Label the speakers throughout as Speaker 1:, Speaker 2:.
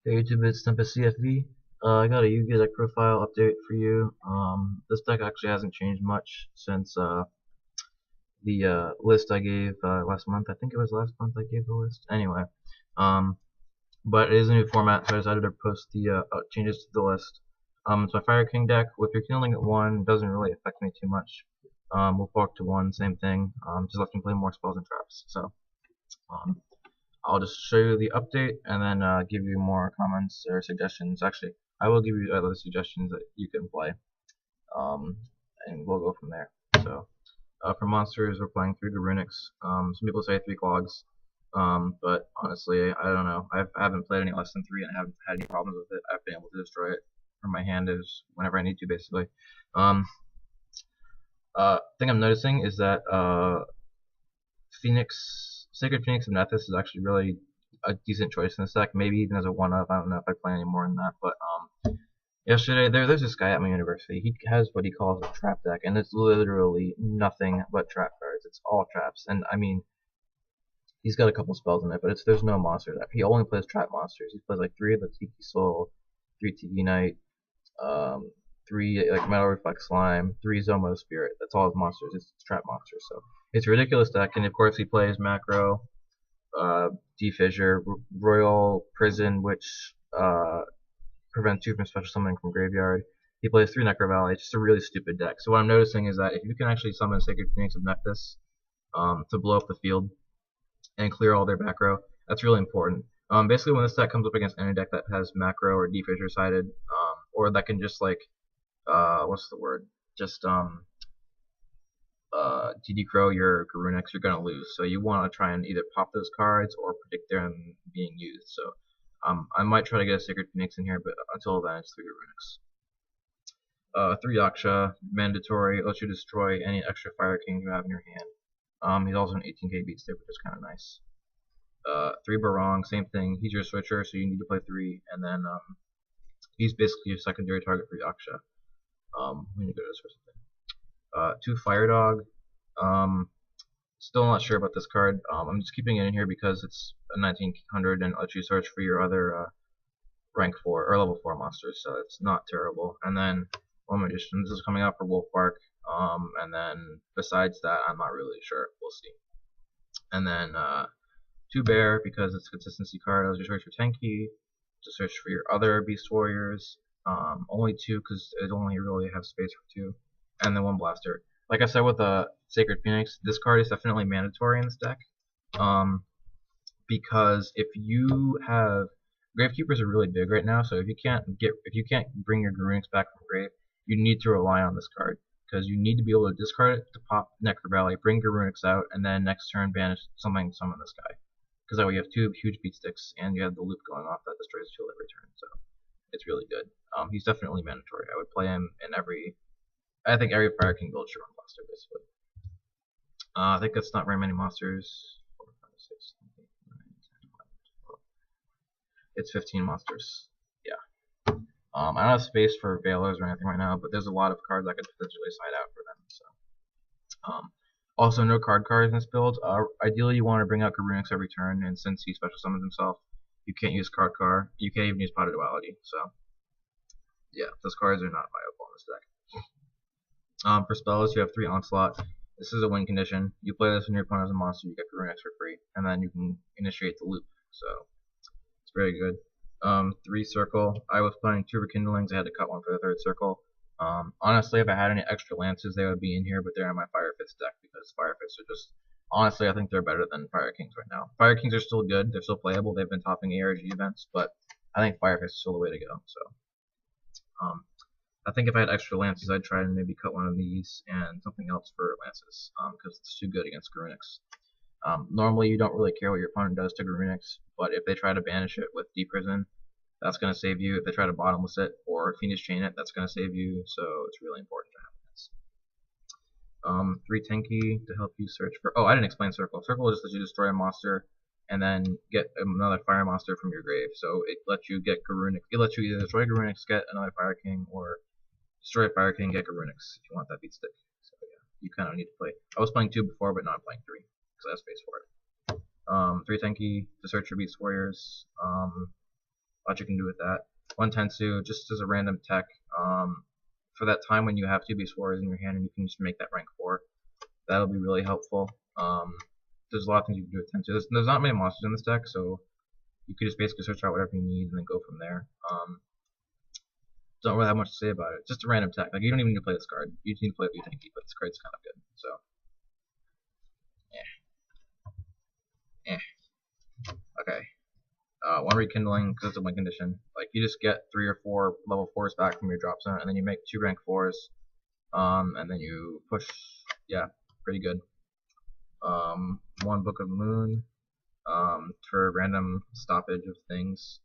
Speaker 1: Hey YouTube, it's Tempest CFV. I got a Yu-Gi-Oh deck profile update for you. This deck actually hasn't changed much since the list I gave last month. I think it was last month I gave the list. Anyway, um, but it is a new format, so I decided to post the changes to the list. It's my Fire King deck. With your Kindling at 1, doesn't really affect me too much. Wolf Walk to 1, same thing. Just let me play more spells and traps. So, um, I'll just show you the update and then give you more comments or suggestions. Actually, I will give you other suggestions that you can play, um, and we'll go from there. So, for monsters, we're playing 3 Garunix. Some people say 3 Clogs, but honestly, I don't know. I haven't played any less than 3 and I haven't had any problems with it. I've been able to destroy it from my hand is whenever I need to, basically. Thing I'm noticing is that Sacred Phoenix of Nethys is actually really a decent choice in this deck. Maybe even as a one-up. I don't know if I play any more than that. But yesterday there's this guy at my university. He has what he calls a trap deck, and it's literally nothing but trap cards. It's all traps, and I mean, he's got a couple spells in it, but there's no monster deck. He only plays trap monsters. He plays like 3 of the Tiki Soul, 3 Tiki Knight, um, 3 like Metal Reflex Slime, 3 Zomo Spirit. That's all his monsters. It's trap monsters. So it's a ridiculous deck, and of course he plays Macro, Defissure, Royal Prison, which prevents you from special summoning from graveyard. He plays 3 Necro Valley. It's just a really stupid deck. So what I'm noticing is that if you can actually summon Sacred Phoenix of Nethys to blow up the field and clear all their back row, that's really important. Basically, when this deck comes up against any deck that has Macro or Defissure sided, or that can just like what's the word? Just GD Crow your Garunix, you're gonna lose. So you want to try and either pop those cards or predict them being used. So I might try to get a Sacred Phoenix in here, but until then it's 3 Garunix. 3 Yaksha, mandatory, lets you destroy any extra Fire Kings you have in your hand. He's also an 18k beat stick, which is kind of nice. 3 Barong, same thing. He's your switcher, so you need to play 3, and then he's basically your secondary target for Yaksha. We need to go to this for something. 2 Fire Dog. Still not sure about this card. I'm just keeping it in here because it's a 1900 and lets you search for your other rank 4 or level 4 monsters, so it's not terrible. And then 1 Magician. This is coming out for Wolf Bark. And then besides that, I'm not really sure. We'll see. And then 2 Bear because it's a consistency card. I'll just search for Tenki to search for your other Beast Warriors. Only 2 because it only really have space for 2. And then 1 Blaster. Like I said with Sacred Phoenix, this card is definitely mandatory in this deck. Because if you have Gravekeepers are really big right now, so if you can't bring your Garunix back from grave, you need to rely on this card because you need to be able to discard it to pop Necro Valley, bring Garunix out, and then next turn banish something, summon this guy. Because that way you have 2 huge beat sticks and you have the loop going off that destroys the field every turn. So it's really good. He's definitely mandatory. I would play him in I think every Fire King build should run Blaster basically. I think that's not very many monsters. 4, 5, 6, 7, 8, 9, 10, 11, 12. It's 15 monsters. Yeah. I don't have space for Veilers or anything right now, but there's a lot of cards I could potentially side out for them. So, also no cards in this build. Ideally, you want to bring out Garunix every turn, and since he special summons himself, you can't use card. You can't even use Pot of Duality. So, yeah, those cards are not viable in this deck. For spells, you have 3 Onslaught. This is a win condition. You play this when your opponent has a monster, you get Garunix for free, and then you can initiate the loop. So it's very good. 3 Circle. I was playing 2 Rekindlings. I had to cut 1 for the 3rd Circle. Honestly, if I had any extra lances, they would be in here, but they're in my Fire Fist deck because Fire Fists are just. Honestly, I think they're better than Fire Kings right now. Fire Kings are still good. They're still playable. They've been topping ARG events, but I think Fire Fist is still the way to go. So. I think if I had extra lances, I'd try and maybe cut 1 of these and something else for lances, because it's too good against Garunix. Normally, you don't really care what your opponent does to Garunix, but if they try to banish it with Deep Prison, that's going to save you. If they try to bottomless it or Fiendish Chain it, that's going to save you, so it's really important to have this. 3 Tenki to help you search for. Oh, I didn't explain Circle. Circle just lets you destroy a monster and then get another fire monster from your grave. So it lets you get Garunix. It lets you either destroy Garunix, get another Fire King, or destroy a Fire King, get Garunix if you want that beat stick. So yeah, you kind of need to play. I was playing 2 before, but now I'm playing 3 because I have space for it. 3 Tenki to search your Beast Warriors. lot you can do with that. One Tensu, just as a random tech, for that time when you have 2 base warriors in your hand and you can just make that rank 4. That'll be really helpful. There's a lot of things you can do with Tensu. There's not many monsters in this deck, so you could just basically search out whatever you need and then go from there. Don't really have much to say about it. Just a random tech. Like, you don't even need to play this card. You just need to play the tanky, but this card's kind of good. So, okay. One rekindling because it's a win condition. Like, you just get 3 or 4 level 4s back from your drop zone, and then you make 2 rank 4s, and then you push. Yeah, pretty good. 1 Book of Moon, for random stoppage of things.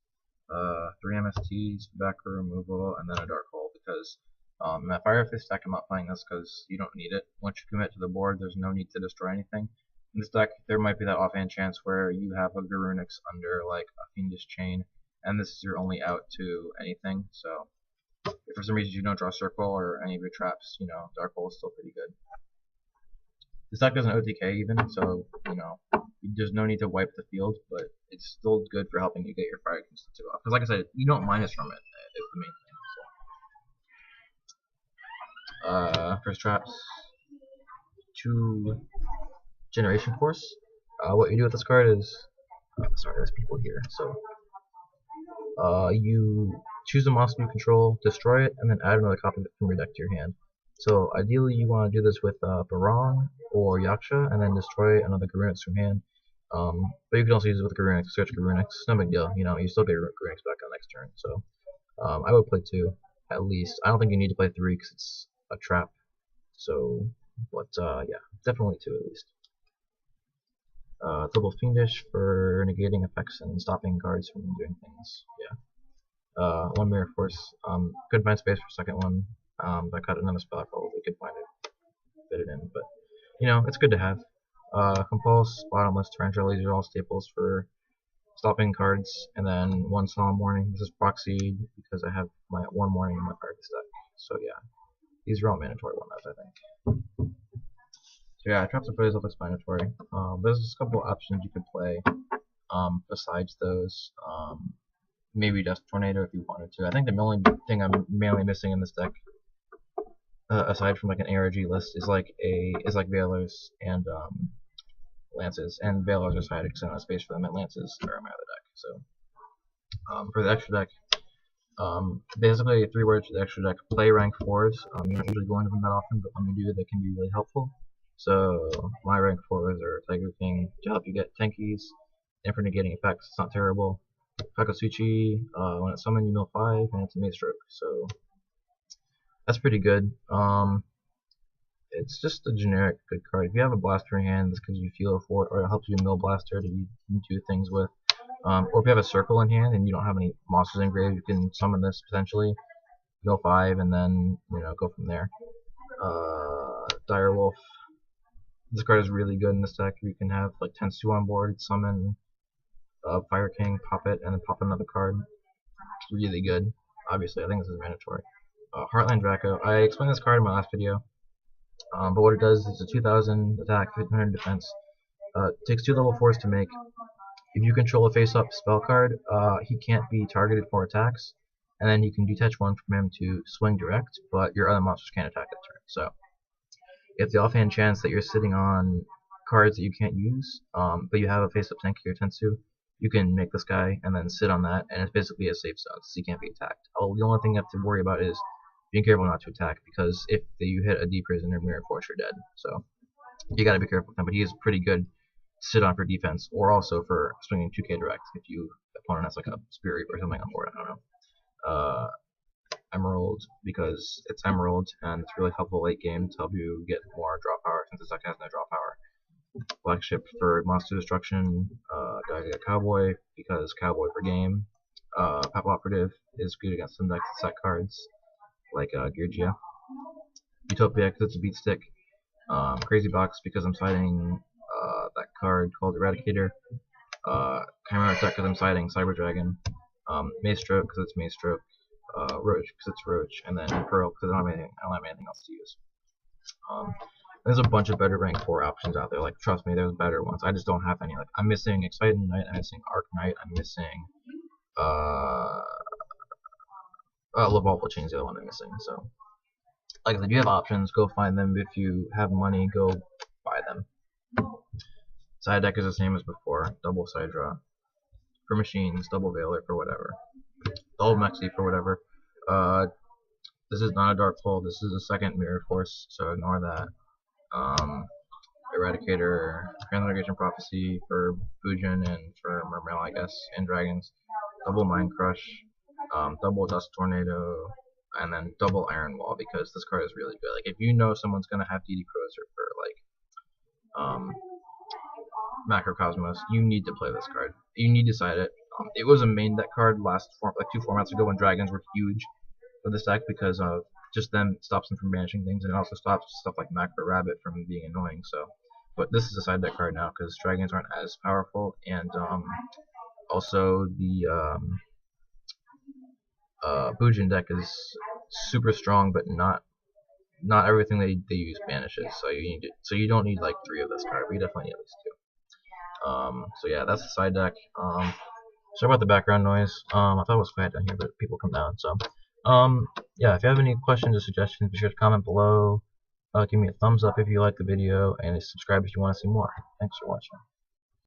Speaker 1: 3 MSTs, back row removal, and then a Dark Hole, because at Fire Fist deck I'm not playing this because you don't need it. Once you commit to the board, there's no need to destroy anything. In this deck, there might be that offhand chance where you have a Garunix under like a Fiendish Chain, and this is your only out to anything, so if for some reason you don't draw Circle or any of your traps, you know, Dark Hole is still pretty good. This deck doesn't OTK even, so, you know, there's no need to wipe the field, but it's still good for helping you get your Fire Kings 2 off. Because like I said, you don't minus from it, is the main thing. So. First traps. 2 Generation Force. What you do with this card is... sorry, there's people here, so... you choose a monster you control, destroy it, and then add another copy of it from your deck to your hand. So ideally you want to do this with Barong or Yaksha, and then destroy another Garunix from hand. But you can also use it with Garunix, search Garunix, no big deal, you know, you still get Garunix back on the next turn. So I would play 2, at least. I don't think you need to play 3 because it's a trap. So, but yeah, definitely 2 at least. Double Fiendish for negating effects and stopping cards from doing things, yeah. 1 Mirror Force, couldn't find space for second one. I cut another spell, I probably could find it, fit it in, but you know, it's good to have. Compulse, Bottomless, Tarantula, these are all staples for stopping cards, and then 1 Solemn Warning. This is proxied because I have my 1 warning in my card deck. So yeah, these are all mandatory 1-ups, I think. So yeah, traps are pretty self-explanatory. There's a couple options you could play besides those. Maybe Dust Tornado if you wanted to. I think the only thing I'm mainly missing in this deck, aside from like an ARG list, is like Veilers and Lances. And Veilers are sided because I don't have space for them, and Lances are out of the deck. So for the extra deck, basically 3 words for the extra deck: play rank 4s. You don't usually go into them that often, but when you do, they can be really helpful. So my rank 4s are Tiger King to help you get tankies, and for negating effects, it's not terrible. Fakasuchi, when it's summoned you mill 5, and it's a Maze Stroke, so that's pretty good. It's just a generic good card. If you have a blaster in your hand, this gives you feel for it, or it helps you mill blaster to do things with. Or if you have a circle in hand and you don't have any monsters in grave, you can summon this potentially, mill 5, and then, you know, go from there. Direwolf. This card is really good in this deck. You can have like Tensu on board, summon Fire King, pop it, and then pop another card. It's really good. Obviously, I think this is mandatory. Heartland Draco. I explained this card in my last video, but what it does is a 2000 attack, 1500 defense. Takes 2 level 4s to make. If you control a face-up spell card, he can't be targeted for attacks, and then you can detach 1 from him to swing direct, but your other monsters can't attack that turn. So, if the offhand chance that you're sitting on cards that you can't use, but you have a face-up Tenki or Tensu, you can make this guy and then sit on that, and it's basically a safe zone, so he can't be attacked. The only thing you have to worry about is being careful not to attack, because if you hit a D Prison or Mirror Force, you're dead. So you gotta be careful with him, but he is pretty good sit on for defense, or also for swinging 2k direct if your opponent has like a Spirit Reaper or something on board, I don't know. Emerald, because it's Emerald, and it's really helpful late game to help you get more draw power, since this deck has no draw power. Flagship for monster destruction, Gaga Cowboy, because Cowboy for game. Pap Operative is good against some decks that set cards, like Geargia. Utopia, because it's a beat stick. Crazy Box, because I'm siding that card called Eradicator. Chimera Tech, because I'm siding Cyber Dragon. Maze Stroke, because it's Maze Stroke. Roach, because it's Roach, and then Pearl, because I don't have anything else to use. There's a bunch of better rank 4 options out there. Like, trust me, there's better ones. I just don't have any. Like, I'm missing Exciting Knight, I'm missing Arc Knight, I'm missing Lavalval Chain's the other one I'm missing. So, like I said, you have options. Go find them. If you have money, go buy them. Side deck is the same as before. Double side draw for machines, double veiler for whatever, double mexi for whatever. This is not a dark hole. This is a second mirror force, so ignore that. Eradicator, Transmigration Prophecy for Fujin and for Mermail, I guess, and Dragons. Double Mind Crush, double Dust Tornado, and then double Iron Wall because this card is really good. Like if you know someone's gonna have DD Crozer for like Macrocosmos, you need to play this card. You need to decide it. It was a main deck card like 2 formats ago when Dragons were huge for this deck because of just them stops them from banishing things, and it also stops stuff like Macro Rabbit from being annoying. So, but this is a side deck card now because Dragons aren't as powerful, and also the Bujin deck is super strong, but not everything they use banishes. So you don't need like 3 of this card, but you definitely need at least 2. So yeah, that's the side deck. Sorry about the background noise. I thought it was quiet down here, but people come down. So, yeah, if you have any questions or suggestions, be sure to comment below. Give me a thumbs up if you like the video, and subscribe if you want to see more. Thanks for watching.